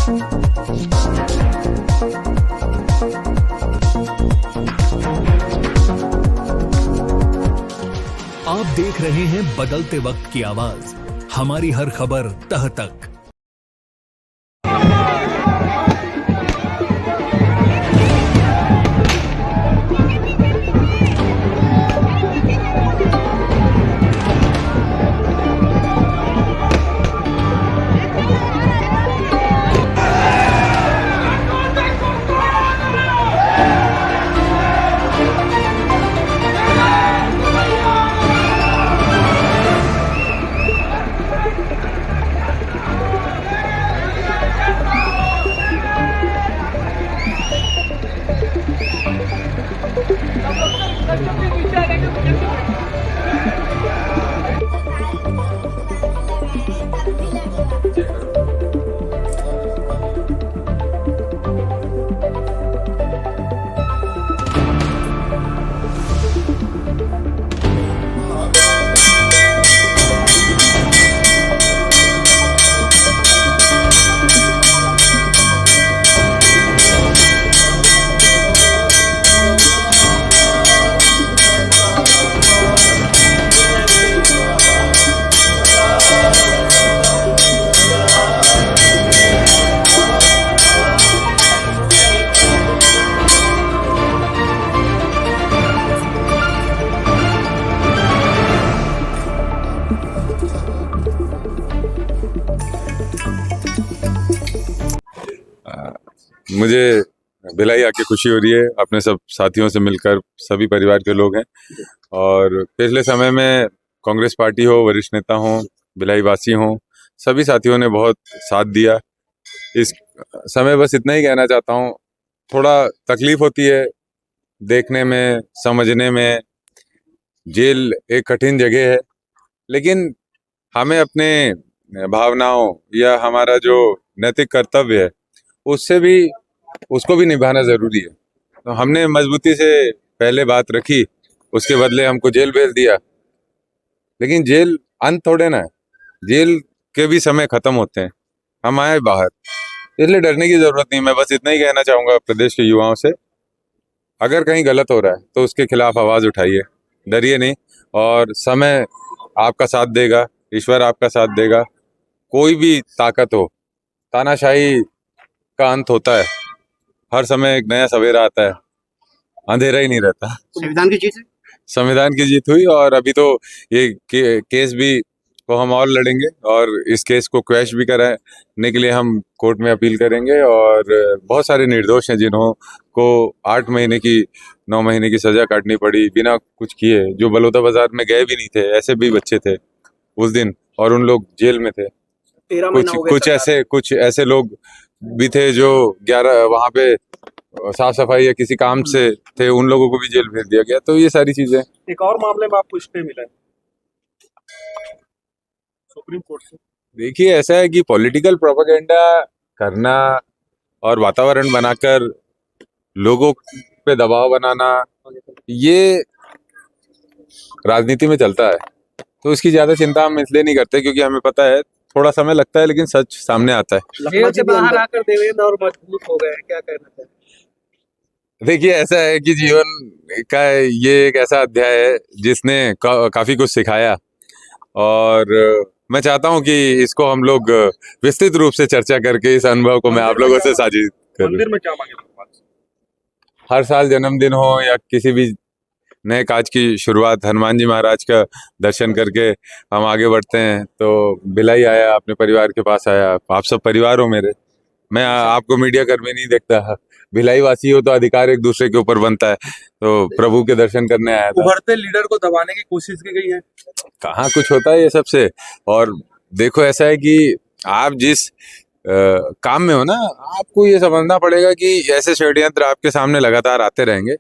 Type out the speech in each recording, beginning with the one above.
आप देख रहे हैं बदलते वक्त की आवाज, हमारी हर खबर तह तक। मुझे भिलाई आके खुशी हो रही है, अपने सब साथियों से मिलकर, सभी परिवार के लोग हैं। और पिछले समय में कांग्रेस पार्टी हो, वरिष्ठ नेता हो, भिलाई वासी हो, सभी साथियों ने बहुत साथ दिया। इस समय बस इतना ही कहना चाहता हूँ, थोड़ा तकलीफ होती है देखने में, समझने में। जेल एक कठिन जगह है, लेकिन हमें अपने भावनाओं या हमारा जो नैतिक कर्तव्य है उससे भी उसको भी निभाना जरूरी है। तो हमने मजबूती से पहले बात रखी, उसके बदले हमको जेल भेज दिया। लेकिन जेल अंत थोड़े ना है, जेल के भी समय खत्म होते हैं, हम आए बाहर, इसलिए डरने की जरूरत नहीं। मैं बस इतना ही कहना चाहूंगा प्रदेश के युवाओं से, अगर कहीं गलत हो रहा है तो उसके खिलाफ आवाज उठाइए, डरिए नहीं। और समय आपका साथ देगा, ईश्वर आपका साथ देगा। कोई भी ताकत हो, तानाशाही का अंत होता है, हर समय एक नया सवेरा आता है, अंधेरा ही नहीं रहता। संविधान की जीत है। संविधान की जीत हुई, और अभी तो ये केस भी को हम और लड़ेंगे, और इस केस को क्वैश भी कराने के लिए हम कोर्ट में अपील करेंगे। और बहुत सारे निर्दोष हैं जिन्हों को 8 महीने की 9 महीने की सजा काटनी पड़ी बिना कुछ किए, जो बलौदा बाजार में गए भी नहीं थे, ऐसे भी बच्चे थे उस दिन, और उन लोग जेल में थे। 13 महीना हो गया। कुछ ऐसे लोग भी थे जो 11 वहां पे साफ सफाई या किसी काम से थे, उन लोगों को भी जेल भेज दिया गया। तो ये सारी चीजें। एक और मामले में आपको स्टे मिला है सुप्रीम कोर्ट से। देखिए, ऐसा है कि पॉलिटिकल प्रोपेगेंडा करना और वातावरण बनाकर लोगों पे दबाव बनाना, ये राजनीति में चलता है। तो इसकी ज्यादा चिंता हम इसलिए नहीं करते क्योंकि हमें पता है थोड़ा समय लगता है, लेकिन सच सामने आता है। जेल से बाहर आकर देवेंद्र और मजबूत हो गए, क्या कहना चाहिए? देखिए, ऐसा है कि जीवन का ये एक ऐसा अध्याय है जिसने काफी कुछ सिखाया, और मैं चाहता हूं कि इसको हम लोग विस्तृत रूप से चर्चा करके इस अनुभव को मैं आप लोगों से साझा करूं। मंदिर में क्या मांगे भगवान से? हर साल जन्मदिन हो या किसी भी नए काज की शुरुआत, हनुमान जी महाराज का दर्शन करके हम आगे बढ़ते हैं। तो भिलाई आया, अपने परिवार के पास आया, आप सब परिवार हो मेरे। मैं आपको मीडिया कर्मी नहीं देखता, भिलाई वासी हो तो अधिकार एक दूसरे के ऊपर बनता है। तो प्रभु के दर्शन करने आया था। उभरते लीडर को दबाने की कोशिश की गई है। कहाँ कुछ होता है ये सबसे। और देखो, ऐसा है कि आप जिस काम में हो ना, आपको ये समझना पड़ेगा कि ऐसे षड्यंत्र आपके सामने लगातार आते रहेंगे,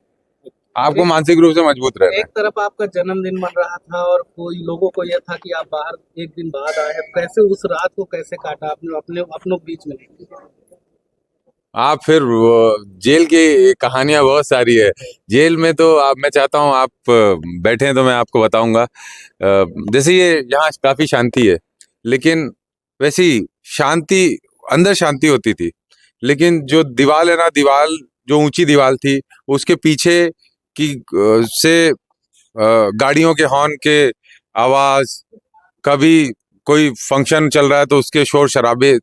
आपको मानसिक रूप से मजबूत रहना है। एक तरफ आपका जन्मदिन मन रहा था और कोई लोगों को यह था कि आप बाहर एक दिन बाद आए, कैसे उस रात को कैसे काटा आपने अपनों के बीच में? आप फिर जेल की कहानियां बहुत सारी है। जेल में तो मैं चाहता हूं आप बैठे हैं तो मैं आपको बताऊंगा। जैसे ये यहाँ काफी शांति है, लेकिन वैसी शांति अंदर शांति होती थी। लेकिन जो दीवार है ना, दीवार जो ऊंची दीवार थी, उसके पीछे की से गाड़ियों के हॉर्न के आवाज, कभी कोई फंक्शन चल रहा है तो उसके शोर शराबे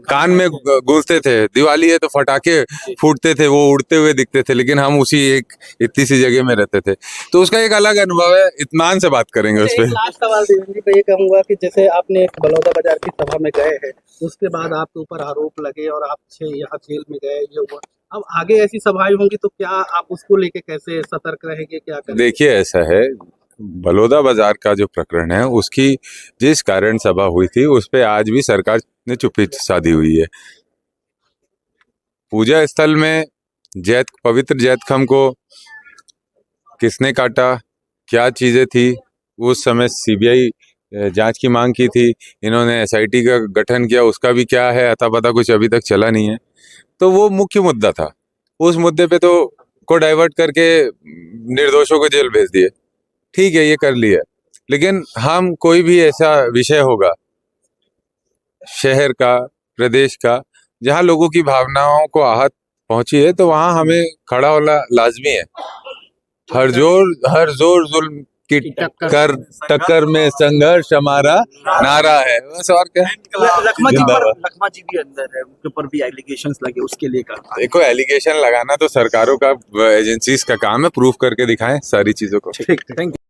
कान में गूंजते थे। दिवाली है तो फटाके फूटते थे, वो उड़ते हुए दिखते थे, लेकिन हम उसी एक इतनी सी जगह में रहते थे, तो उसका एक अलग अनुभव है। इत्मीनान से बात करेंगे उस पर। लास्ट सवाल देवेंद्र जी को ये कहूंगा कि जैसे आपने एक बलौदा बाजार की सभा में गए हैं, उसके बाद आपके ऊपर आरोप लगे और आप यहाँ जेल में गए, ये हुआ। अब आगे ऐसी सभाएं होंगी तो क्या आप उसको लेके कैसे सतर्क रहेंगे, क्या करेंगे? देखिए, ऐसा है, बलौदा बाजार का जो प्रकरण है, उसकी जिस कारण सभा हुई थी उस पे आज भी सरकार ने चुप्पी साधी हुई है। पूजा स्थल में पवित्र जैतखम को किसने काटा, क्या चीजें थी, उस समय सीबीआई जांच की मांग की थी, इन्होंने एसआईटी का गठन किया, उसका भी क्या है अता पता कुछ अभी तक चला नहीं है। तो वो मुख्य मुद्दा था, उस मुद्दे पे तो को डाइवर्ट करके निर्दोषों को जेल भेज दिए। ठीक है, ये कर लिया, लेकिन हम कोई भी ऐसा विषय होगा शहर का, प्रदेश का, जहां लोगों की भावनाओं को आहत पहुंची है, तो वहां हमें खड़ा होना लाजमी है। हर जोर जुल्म की टक्कर में संघर्ष हमारा नारा है, बस। और क्या? लखमा जी भी अंदर है, उनके ऊपर भी एलिगेशंस लगे, उसके लिए कहा। देखो, एलिगेशन लगाना तो सरकारों का, एजेंसीज का काम है, प्रूफ करके दिखाएं सारी चीजों को। Thank you.